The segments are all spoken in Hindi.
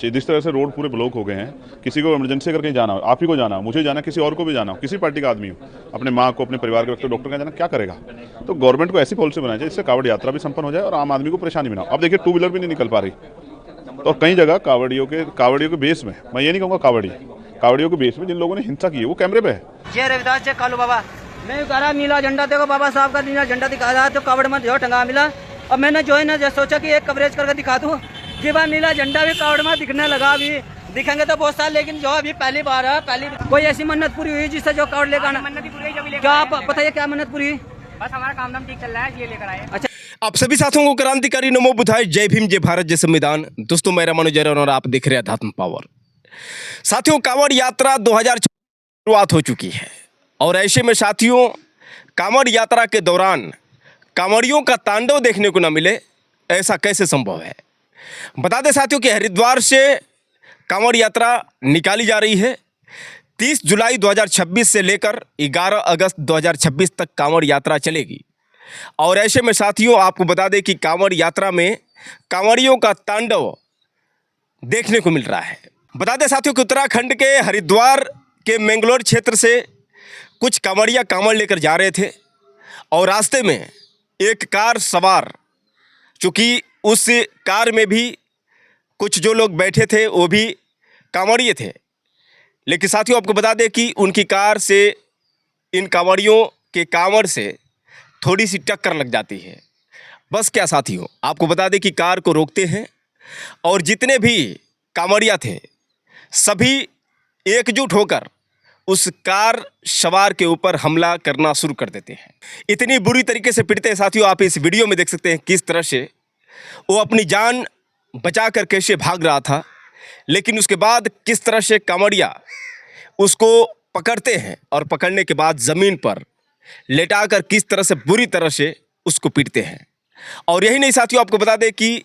जिस तरह से रोड पूरे ब्लॉक हो गए हैं, किसी को इमरजेंसी अगर कहीं जाना हो, आप ही को जाना हो, मुझे जाना, किसी और को भी जाना हो, किसी पार्टी का आदमी हो, अपने माँ को, अपने परिवार के व्यक्ति डॉक्टर का जाना, क्या करेगा? तो गवर्नमेंट को ऐसी पॉलिसी बनानी चाहिए जिससे कावड़ यात्रा भी संपन्न हो जाए और आम आदमी को परेशानी भी ना हो। अब देखिए 2 व्हीलर भी नहीं निकल पा रही, तो कई जगह कावड़ियों के बेस में, मैं ये नहीं कहूँगा कावड़ियों के बेस में जिन लोगों ने हिंसा की है वो कैमरे पे है। जय रविदास जय कालू बाबा। मैं कह रहा नीला झंडा देखो, बाबा साहब का नीला झंडा दिखा रहा तो कावड़ में जो टंगा मिला। अब मैंने जो है ना सोचा कि एक कवरेज करके दिखा दूँ कि बार नीला झंडा भी कावड़ में दिखने लगा। अभी दिखेंगे तो बहुत सारे, लेकिन जो अभी पहली बार है, कोई ऐसी मन्नत पूरी हुई जिससे जो कावड़ लेकर आना। मन्नत पूरी हुई, क्या आप बताइए क्या मन्नत पूरी? बस हमारा काम धाम ठीक चल रहा है, ये लेकर आए। अच्छा, आप सभी साथियों को क्रांतिकारी नमो बुधाय, जय भीम, जय भारत, जय संविधान। दोस्तों मेरा मनोजर और आप देख रहे हैं अध्यात्म पावर। साथियों, कांवड़ यात्रा 2000 शुरुआत हो चुकी है और ऐसे में साथियों कांवड़ यात्रा के दौरान कांवड़ियों का तांडव देखने को न मिले, ऐसा कैसे संभव है? बता दें साथियों कि हरिद्वार से कांवड़ यात्रा निकाली जा रही है। 30 जुलाई 2026 से लेकर 11 अगस्त 2026 तक कांवड़ यात्रा चलेगी। और ऐसे में साथियों आपको बता दें कि कांवड़ यात्रा में कांवड़ियों का तांडव देखने को मिल रहा है। बता दें साथियों कि उत्तराखंड के हरिद्वार के मैंगलोर क्षेत्र से कुछ कांवड़िया कांवड़ लेकर जा रहे थे और रास्ते में एक कार सवार, चूँकि उस कार में भी कुछ जो लोग बैठे थे वो भी कांवड़िए थे, लेकिन साथियों आपको बता दें कि उनकी कार से इन कांवड़ियों के कांवड़ से थोड़ी सी टक्कर लग जाती है। बस क्या साथियों, आपको बता दें कि कार को रोकते हैं और जितने भी कांवड़िया थे सभी एकजुट होकर उस कार सवार के ऊपर हमला करना शुरू कर देते हैं। इतनी बुरी तरीके से पिटते हैं साथियों, आप इस वीडियो में देख सकते हैं किस तरह से वो अपनी जान बचा कर कैसे भाग रहा था, लेकिन उसके बाद किस तरह से कांवड़िया उसको पकड़ते हैं और पकड़ने के बाद ज़मीन पर लेटाकर किस तरह से बुरी तरह से उसको पीटते हैं। और यही नहीं साथियों, आपको बता दें कि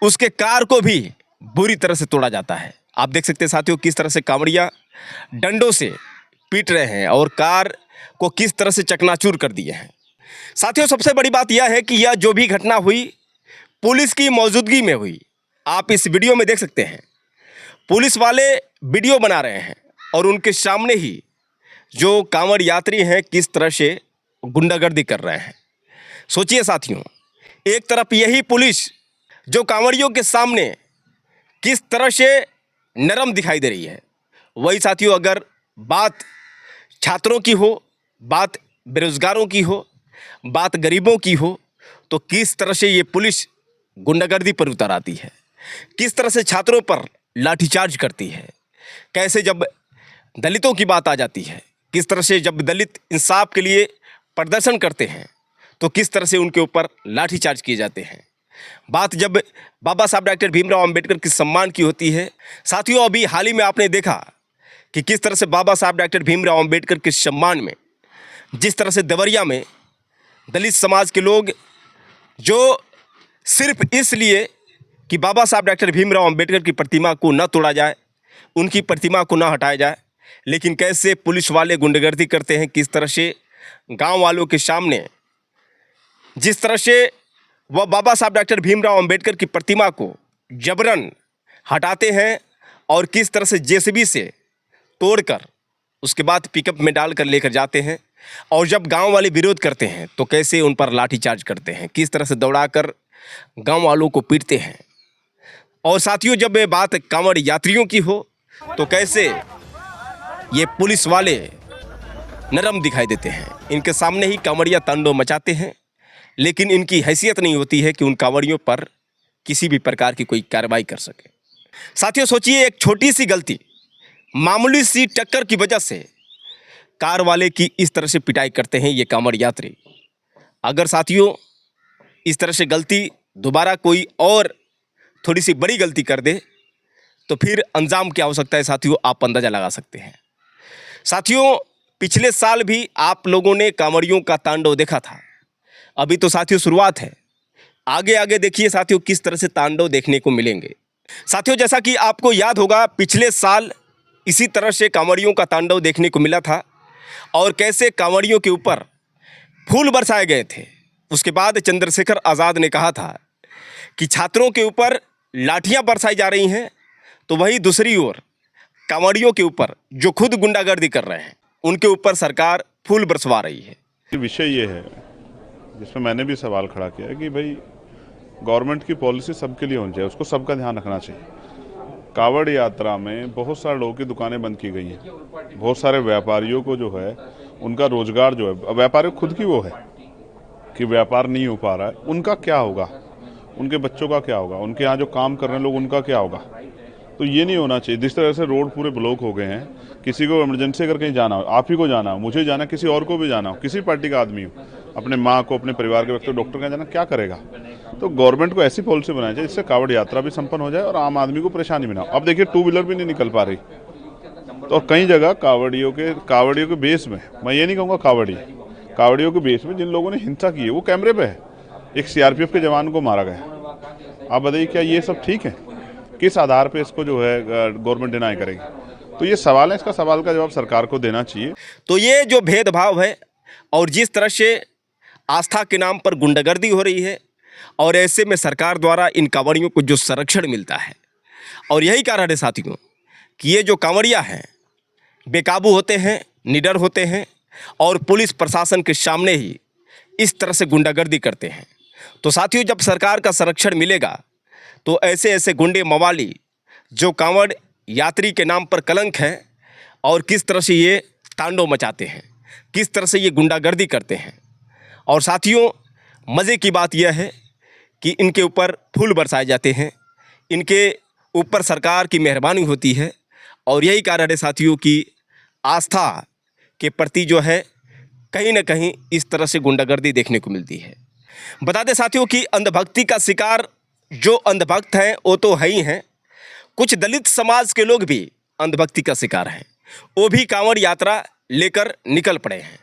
उसके कार को भी बुरी तरह से तोड़ा जाता है। आप देख सकते हैं साथियों किस तरह से कांवड़िया डंडों से पीट रहे हैं और कार को किस तरह से चकनाचूर कर दिए हैं। साथियों सबसे बड़ी बात यह है कि यह जो भी घटना हुई पुलिस की मौजूदगी में हुई। आप इस वीडियो में देख सकते हैं पुलिस वाले वीडियो बना रहे हैं और उनके सामने ही जो कांवड़ यात्री हैं किस तरह से गुंडागर्दी कर रहे हैं। सोचिए साथियों, एक तरफ यही पुलिस जो कांवड़ियों के सामने किस तरह से नरम दिखाई दे रही है, वही साथियों अगर बात छात्रों की हो, बात बेरोजगारों की हो, बात गरीबों की हो, तो किस तरह से ये पुलिस गुंडागर्दी पर उतर आती है, किस तरह से छात्रों पर लाठीचार्ज करती है। कैसे जब दलितों की बात आ जाती है, किस तरह से जब दलित इंसाफ के लिए प्रदर्शन करते हैं तो किस तरह से उनके ऊपर लाठीचार्ज किए जाते हैं। बात जब बाबा साहब डॉक्टर भीमराव अंबेडकर के सम्मान की होती है साथियों, अभी हाल ही में आपने देखा कि किस तरह से बाबा साहब डॉक्टर भीमराव अंबेडकर के सम्मान में जिस तरह से देवरिया में दलित समाज के लोग जो सिर्फ इसलिए कि बाबा साहब डॉक्टर भीमराव अंबेडकर की प्रतिमा को न तोड़ा जाए, उनकी प्रतिमा को न हटाया जाए, लेकिन कैसे पुलिस वाले गुंडागर्दी करते हैं, किस तरह से गांव वालों के सामने जिस तरह से वह बाबा साहब डॉक्टर भीमराव अंबेडकर की प्रतिमा को जबरन हटाते हैं और किस तरह से जेसीबी से तोड़कर उसके बाद पिकअप में डालकर लेकर जाते हैं। और जब गांव वाले विरोध करते हैं तो कैसे उन पर लाठीचार्ज करते हैं, किस तरह से दौड़ाकर गांव वालों को पीटते हैं। और साथियों जब बात कांवड़ यात्रियों की हो तो कैसे ये पुलिस वाले नरम दिखाई देते हैं। इनके सामने ही कांवड़िया तांडव मचाते हैं, लेकिन इनकी हैसियत नहीं होती है कि उन कांवड़ियों पर किसी भी प्रकार की कोई कार्रवाई कर सके। साथियों सोचिए, एक छोटी सी गलती, मामूली सी टक्कर की वजह से कार वाले की इस तरह से पिटाई करते हैं ये कांवड़ यात्री। अगर साथियों इस तरह से गलती दोबारा कोई और थोड़ी सी बड़ी गलती कर दे तो फिर अंजाम क्या हो सकता है साथियों, आप अंदाज़ा लगा सकते हैं। साथियों पिछले साल भी आप लोगों ने कांवड़ियों का तांडव देखा था, अभी तो साथियों शुरुआत है, आगे आगे देखिए साथियों किस तरह से तांडव देखने को मिलेंगे। साथियों जैसा कि आपको याद होगा पिछले साल इसी तरह से कांवड़ियों का तांडव देखने को मिला था और कैसे कांवड़ियों के ऊपर फूल बरसाए गए थे, उसके बाद चंद्रशेखर आज़ाद ने कहा था कि छात्रों के ऊपर लाठियां बरसाई जा रही हैं, तो वहीं दूसरी ओर कांवड़ियों के ऊपर जो खुद गुंडागर्दी कर रहे हैं उनके ऊपर सरकार फूल बरसवा रही है। विषय ये है जिसमें मैंने भी सवाल खड़ा किया है कि भाई गवर्नमेंट की पॉलिसी सबके लिए होनी चाहिए, उसको सबका ध्यान रखना चाहिए। कावड़ यात्रा में बहुत सारे लोगों की दुकानें बंद की गई हैं, बहुत सारे व्यापारियों को जो है उनका रोजगार जो है, व्यापारी खुद की वो है कि व्यापार नहीं हो पा रहा है, उनका क्या होगा, उनके बच्चों का क्या होगा, उनके यहाँ जो काम कर रहे हैं लोग उनका क्या होगा। तो ये नहीं होना चाहिए। जिस तरह से रोड पूरे ब्लॉक हो गए हैं, किसी को इमरजेंसी अगर कहीं जाना हो, आप ही को जाना हो, मुझे जाना, किसी और को भी जाना हो, किसी पार्टी का आदमी हो, अपने माँ को, अपने परिवार के व्यक्ति डॉक्टर का जाना, क्या करेगा। तो गवर्नमेंट को ऐसी पॉलिसी बनानी चाहिए जिससे कावड़ यात्रा भी संपन्न हो जाए और आम आदमी को परेशानी भी ना हो। अब देखिए 2 व्हीलर भी नहीं निकल पा रही, तो कई जगह कावड़ियों के बेस में, मैं ये नहीं कहूँगा कावड़ियों के बेस में जिन लोगों ने हिंसा की है वो कैमरे पे है। एक सीआरपीएफ के जवान को मारा गया। आप बताइए क्या ये सब ठीक है? किस आधार पे इसको जो है गवर्नमेंट डिनाई करेगी? तो ये सवाल है, इसका सवाल का जवाब सरकार को देना चाहिए। तो ये जो भेदभाव है और जिस तरह से आस्था के नाम पर गुंडागर्दी हो रही है, और ऐसे में सरकार द्वारा इन कांवड़ियों को जो संरक्षण मिलता है, और यही कारण है साथियों कि ये जो कांवड़िया हैं बेकाबू होते हैं, निडर होते हैं और पुलिस प्रशासन के सामने ही इस तरह से गुंडागर्दी करते हैं। तो साथियों, जब सरकार का संरक्षण मिलेगा तो ऐसे ऐसे गुंडे मवाली जो कांवड़ यात्री के नाम पर कलंक हैं और किस तरह से ये तांडव मचाते हैं, किस तरह से ये गुंडागर्दी करते हैं। और साथियों, मज़े की बात यह है कि इनके ऊपर फूल बरसाए जाते हैं, इनके ऊपर सरकार की मेहरबानी होती है, और यही कारण है साथियों कि आस्था के प्रति जो है कहीं ना कहीं इस तरह से गुंडागर्दी देखने को मिलती है। बता दें साथियों कि अंधभक्ति का शिकार जो अंधभक्त हैं वो तो है ही हैं, कुछ दलित समाज के लोग भी अंधभक्ति का शिकार हैं, वो भी कांवड़ यात्रा लेकर निकल पड़े हैं।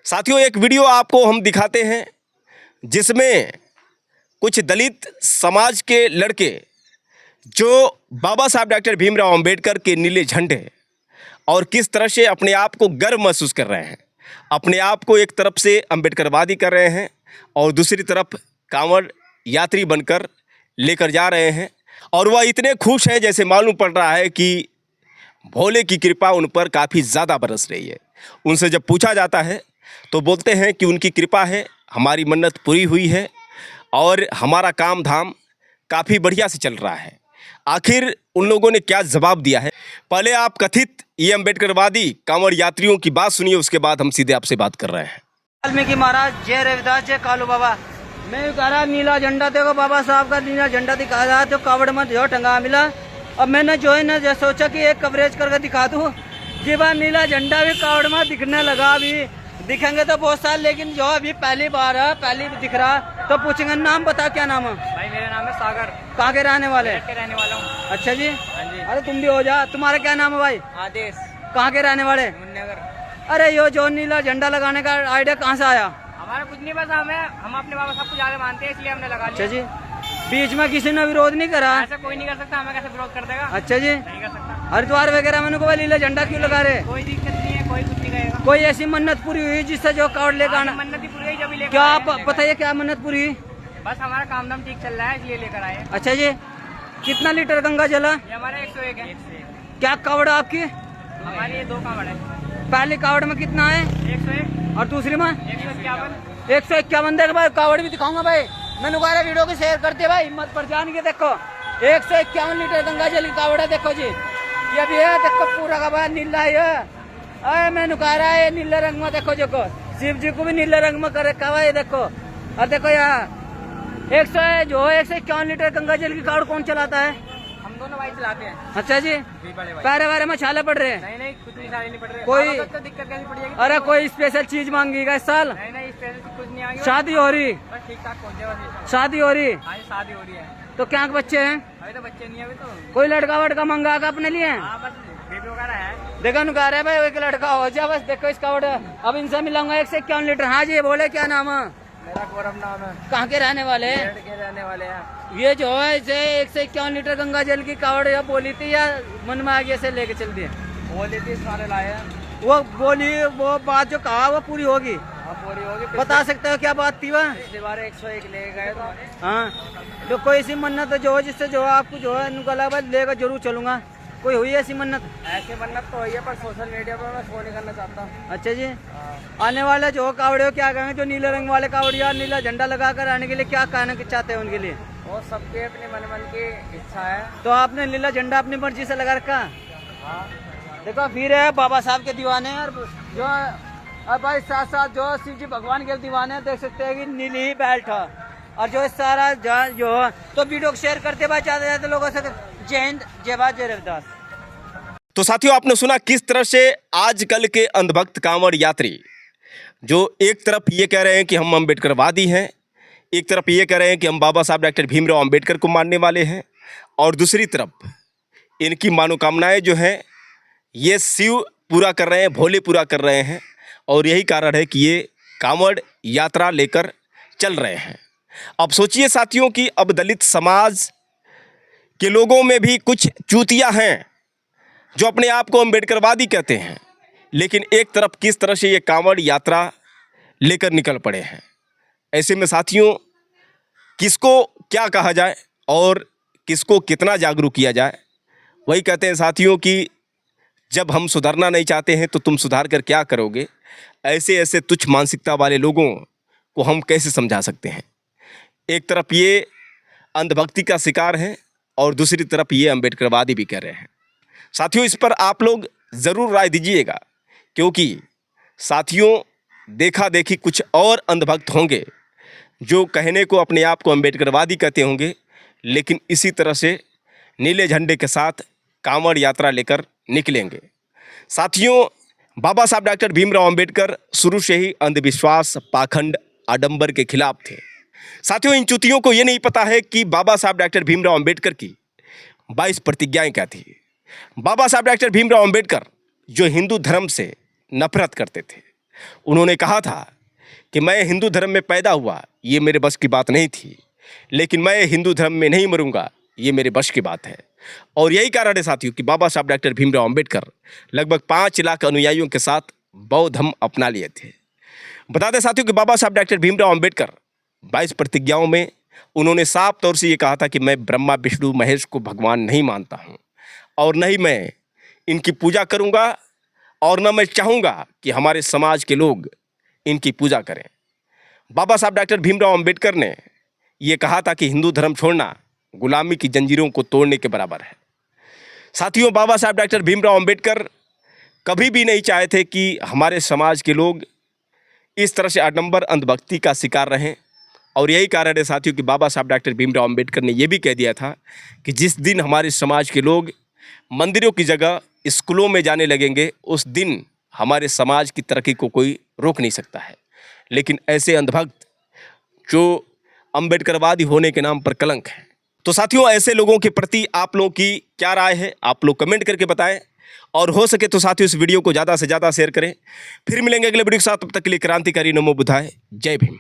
साथियों, एक वीडियो आपको हम दिखाते हैं जिसमें कुछ दलित समाज के लड़के जो बाबा साहब डॉक्टर भीमराव अंबेडकर के नीले झंडे और किस तरह से अपने आप को गर्व महसूस कर रहे हैं, अपने आप को एक तरफ से अंबेडकरवादी कर रहे हैं और दूसरी तरफ कांवड़ यात्री बनकर लेकर जा रहे हैं। और वह इतने खुश हैं जैसे मालूम पड़ रहा है कि भोले की कृपा उन पर काफ़ी ज़्यादा बरस रही है। उनसे जब पूछा जाता है तो बोलते हैं कि उनकी कृपा है, हमारी मन्नत पूरी हुई है और हमारा काम धाम काफ़ी बढ़िया से चल रहा है। आखिर उन लोगों ने क्या जवाब दिया है, पहले आप कथित ये अंबेडकरवादी कांवड़ यात्रियों की बात सुनिए, उसके बाद हम सीधे आपसे बात कर रहे हैं। वाल्मीकि महाराज, जय रविदास, जय कालू बाबा। मैं कह रहा नीला झंडा देखो, बाबा साहब का नीला झंडा दिखा रहा तो कावड़ में जो टंगा मिला। अब मैंने जो है ना सोचा कि एक कवरेज करके दिखा दूँ कि बार नीला झंडा भी कावड़ में दिखने लगा। अभी दिखेंगे तो बहुत साल, लेकिन जो अभी पहली बार है, पहली दिख रहा, तो पूछेंगे नाम बता, क्या नाम है भाई? मेरा नाम है सागर। कहाँ के रहने वाले? के रहने वाला हूँ। अच्छा जी, हाँ जी। अरे तुम भी हो जा। तुम्हारा क्या नाम है भाई? आदेश। कहाँ के रहने वाले? मुन्नगर। अरे यो जो नीला झंडा लगाने का आइडिया कहाँ से आया? हमारा कुछ नहीं, बस हम अपने बाबा साहब को ज्यादा मानते हैं इसलिए हमने लगा लिया। अच्छा जी, बीच में किसी ने विरोध नहीं करा? ऐसा कोई नहीं कर सकता, हमें कैसे विरोध कर देगा? अच्छा जी, नहीं कर सकता। हरिद्वार वगैरह मैंने को नीला झंडा क्यों लगा रहे? कोई दिक्कत नहीं है, कोई कुछ नहीं कहेगा। कोई ऐसी मन्नत पूरी हुई जिससे जो कावड़ लेकर आना? मन्नत ही पूरी हुई जब लेकर क्या आए आप हैं, बताइए, क्या मन्नत पूरी हुई? बस हमारा काम धाम ठीक चल रहा है इसलिए लेकर आए हैं। अच्छा जी, कितना लीटर गंगा जला? ये हमारा 101 है। क्या कावड़ आपकी? हमारी ये 2 कावड़ है। पहली कावड़ में कितना है 101 और दूसरी में 151। 151। देख भाई, कावड़ भी दिखाऊंगा भाई। मैंने कहा वीडियो को शेयर करते भाई, हिम्मत पर जान के देखो। 151 लीटर गंगा जल की कावड़ है, देखो जी। ये भी है, देखो पूरा का भाई नीला है। अरे मैंने कहा रहा है नीले रंग में, देखो जो शिव जी को भी नीले रंग में कर रखा है, देखो। और देखो यहाँ 151 लीटर गंगा जल की कावड़ कौन चलाता है? हम दोनों भाई चलाते हैं। अच्छा जी, बड़े भाई। पैरे वारे में छाले पड़ रहे हैं? नहीं नहीं, कुछ नहीं, सारे नहीं पड़ रहे। कोई तो दिक्कत कैसे पड़ जाएगी? अरे कोई स्पेशल चीज मांगेगा इस साल? नहीं नहीं, स्पेशल कुछ नहीं आएगा। शादी हो रही? बस ठीक ठाक पहुंचे बस। शादी हो रही? हाँ, शादी हो रही है। तो क्या बच्चे हैं? अभी तो बच्चे नहीं है अभी तो। कोई लड़का वड़का मंगा का अपने लिए? हाँ, बस बेबी वगैरह है। देखो नुका रहे भाई, एक लड़का हो जा बस। देखो इसका ऑर्डर अब इनसे मिलाऊंगा। 151 लीटर। हाँ जी, बोले क्या नाम है? मेरा गौरव नाम है। कहाँ के रहने वाले हैं? पेड़ के रहने वाले हैं। ये जो है इसे 151 लीटर गंगा जल की कावड़ या बोली थी या मन में आगे से लेके चल दिए? बोली थी सारे लाए हैं। वो बोली, वो बात जो कहा वो पूरी होगी? अब पूरी होगी। बता सकते हो क्या बात थी वह? पिछली बार 101 ले गए तो हाँ, तो कोई ऐसी मन्नत जो हो जिससे जो है आपको जो है इनको लगा भाई लेकर जरूर चलूंगा, कोई हुई ऐसी मन्नत? ऐसे मन्नत तो हुई है, पर सोशल मीडिया पर मैं शो नहीं करना चाहता। अच्छा जी, आने वाले जो कावड़े हो क्या कहेंगे, जो नीले रंग वाले कावड़िया नीला झंडा लगाकर आने के लिए क्या कहना चाहते हैं उनके लिए? वो सबके अपने मन की इच्छा है। तो आपने नीला झंडा अपनी मर्जी से लगा रखा? हाँ, देखो फिर है बाबा साहब के दीवाने और जो और भाई साथ साथ जो शिव जी भगवान के दीवाने हैं, देख सकते हैं कि नीली ही बेल्ट है और जो सारा जो तो वीडियो को शेयर करते भाई ज़्यादा से ज़्यादा लोगों से। जय हिंद, जय भारत, जय रविदास। तो साथियों, आपने सुना किस तरह से आजकल के अंधभक्त कांवड़ यात्री जो एक तरफ ये कह रहे हैं कि हम अम्बेडकरवादी हैं, एक तरफ ये कह रहे हैं कि हम बाबा साहब डॉक्टर भीमराव अम्बेडकर को मानने वाले हैं, और दूसरी तरफ इनकी मनोकामनाएं जो हैं ये शिव पूरा कर रहे हैं, भोले पूरा कर रहे हैं, और यही कारण है कि ये कांवड़ यात्रा लेकर चल रहे हैं। अब सोचिए साथियों कि अब दलित समाज के लोगों में भी कुछ चूतिया हैं जो अपने आप को अम्बेडकरवादी कहते हैं, लेकिन एक तरफ किस तरह से ये कांवड़ यात्रा लेकर निकल पड़े हैं। ऐसे में साथियों, किसको क्या कहा जाए और किसको कितना जागरूक किया जाए? वही कहते हैं साथियों कि जब हम सुधरना नहीं चाहते हैं तो तुम सुधार कर क्या करोगे। ऐसे ऐसे तुच्छ मानसिकता वाले लोगों को हम कैसे समझा सकते हैं? एक तरफ ये अंधभक्ति का शिकार हैं और दूसरी तरफ ये अम्बेडकरवादी भी कह रहे हैं। साथियों, इस पर आप लोग ज़रूर राय दीजिएगा, क्योंकि साथियों देखा देखी कुछ और अंधभक्त होंगे जो कहने को अपने आप को अम्बेडकरवादी कहते होंगे, लेकिन इसी तरह से नीले झंडे के साथ कांवड़ यात्रा लेकर निकलेंगे। साथियों, बाबा साहब डॉक्टर भीमराव अम्बेडकर शुरू से ही अंधविश्वास, पाखंड, आडंबर के खिलाफ थे। साथियों, इन चूतियों को ये नहीं पता है कि बाबा साहब डॉक्टर भीमराव अम्बेडकर की 22 प्रतिज्ञाएं क्या थी। बाबा साहब डॉक्टर भीमराव अम्बेडकर जो हिंदू धर्म से नफरत करते थे, उन्होंने कहा था कि मैं हिंदू धर्म में पैदा हुआ, ये मेरे बस की बात नहीं थी, लेकिन मैं हिंदू धर्म में नहीं मरूंगा, ये मेरे बस की बात है। और यही कारण है साथियों कि बाबा साहब डॉक्टर भीमराव अम्बेडकर लगभग 5 लाख अनुयायियों के साथ बौद्ध धर्म अपना लिए थे। बता दें साथियों कि बाबा साहब डॉक्टर भीमराव अम्बेडकर 22 प्रतिज्ञाओं में उन्होंने साफ तौर से ये कहा था कि मैं ब्रह्मा विष्णु महेश को भगवान नहीं मानता हूँ, और न ही मैं इनकी पूजा करूँगा, और न मैं चाहूँगा कि हमारे समाज के लोग इनकी पूजा करें। बाबा साहब डॉक्टर भीमराव अम्बेडकर ने ये कहा था कि हिंदू धर्म छोड़ना गुलामी की जंजीरों को तोड़ने के बराबर है। साथियों, बाबा साहब डॉक्टर भीमराव अम्बेडकर कभी भी नहीं चाहे थे कि हमारे समाज के लोग इस तरह से आडंबर अंधभक्ति का शिकार रहें, और यही कारण है साथियों कि बाबा साहब डॉक्टर भीमराव अम्बेडकर ने यह भी कह दिया था कि जिस दिन हमारे समाज के लोग मंदिरों की जगह स्कूलों में जाने लगेंगे, उस दिन हमारे समाज की तरक्की को कोई रोक नहीं सकता है। लेकिन ऐसे अंधभक्त जो अम्बेडकरवादी होने के नाम पर कलंक है। तो साथियों, ऐसे लोगों के प्रति आप लोगों की क्या राय है, आप लोग कमेंट करके बताएं, और हो सके तो साथियों इस वीडियो को ज़्यादा से ज़्यादा शेयर करें। फिर मिलेंगे अगले वीडियो के साथ, तब तक के लिए क्रांतिकारी नमो बुद्धाय, जय भीम।